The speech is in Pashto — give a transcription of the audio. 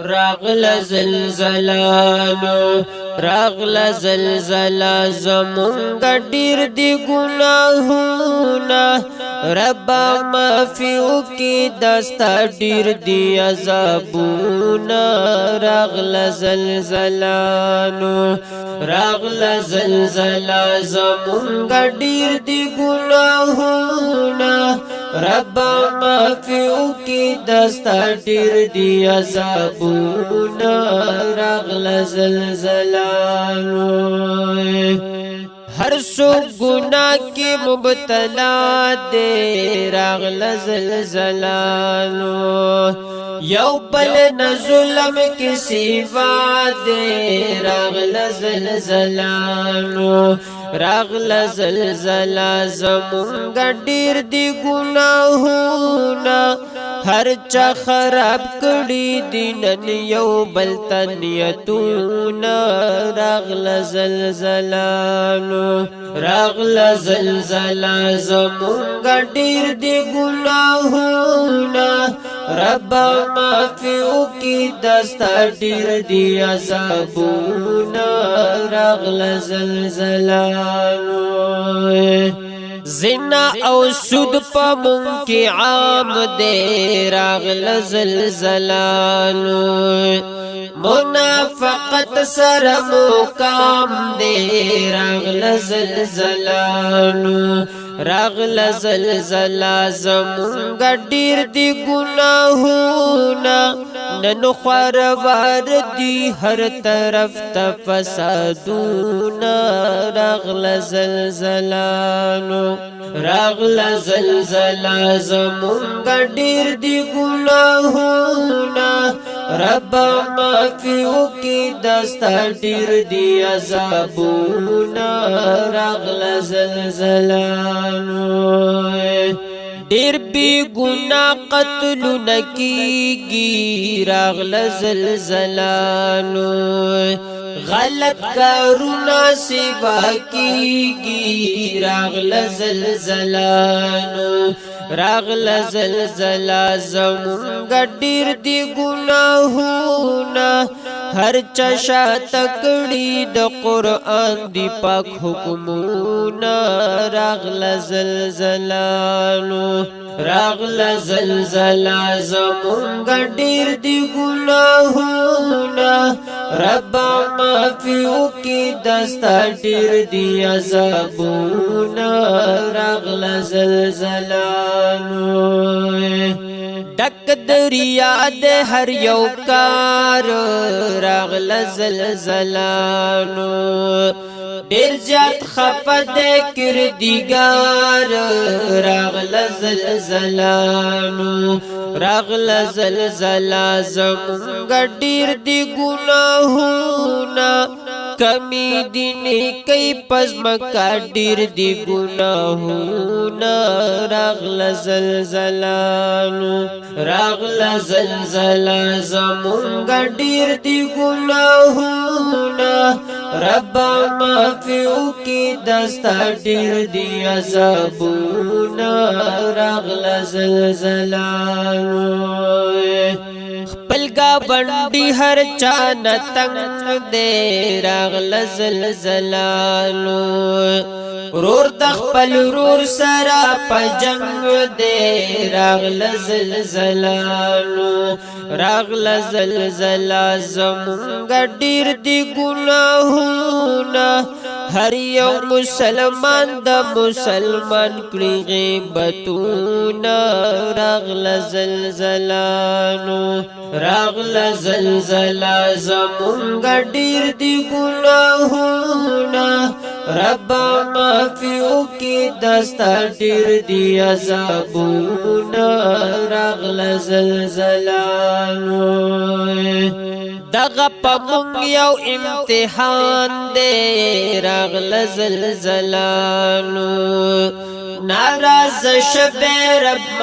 راغل زلزلانو راغل زلزلا زمونږ ډیر دی ګناهونه رب معفو کی دستا ډیر دی عذابونه راغل زلزلانو راغل زلزلا زمونږ ډیر دی ګناهونه رب معفو کی دستا ډیر دی عذابونه راغل زلزلانو ہر سو گناہ کی مبتلا دے راغل زلزلانو یو بل نہ ظلم کی سوا دے راغل زلزلانو راغل زلزلہ زمونږ ډیر دی ګناهونه هر چا خراب کړي دي نن یو بل تنیتونه راغل زلزلانو راغل زلزلہ زمونږ ډیر دی ګناهونه رب معفو کی دستا ډیر دی عذابونه راغل زلزلانو زنا او سود پا منکی عام دے راغل زلزلانو منافقت سر مقام دے راغل زلزلانو راغل زلزلہ زمونږ ډیر دی گناهونه نن خوروار دی هر طرف تفسادونه راغل زلزلانو راغل زلزلہ زمونږ ډیر دی گناهونه رب معفو کی دستا ډیر دی عذابونه راغل زلزلانو ډیر بی گناہ قتل نکیگی راغل زلزلانو غلط کارونا سوا کیگی راغل زلزلانو راغل زلزلہ زمونږ ډیر دی گناهونه هر چشا تکڑی د قرآن دی پاک حکمونه راغل زلزلانو راغل زلزلہ زمونږ ډیر دی گناهونه رب معفو کی دستا ډیر دی عذابونه راغل زلزلانو ڈک دریا دے ہر یو کار راغل زلزلانو ډیر زیات خفه دے کردگار راغل زلزلانو راغل زلزلہ زمونږ ډیر دی گناهونه کمی دینی کئی پزمکا ډیر دی گناهونه راغل زلزلانو راغل زلزلہ زمونږ ډیر دی گناهونه رب معفو کی دستا ډیر دی عذابونه راغل زلزلانو خپل گاونډي هر چا نتنګ دے راغل زلزلانو رور د خپل رور سره په جنگ دے راغل زلزلانو راغل زلزلہ زمونږ ډیر دی گناهونه هر یو مسلمان د مسلمان کړي غیبتونه راغل زلزلانو راغل زلزلہ زمونږ ډیر دی گناهونه رب معفو کی دستا ډیر دی عذابونه راغل زلزلانو دغه پمون یو امتحان دے راغل زلزلانو ناراض شب رب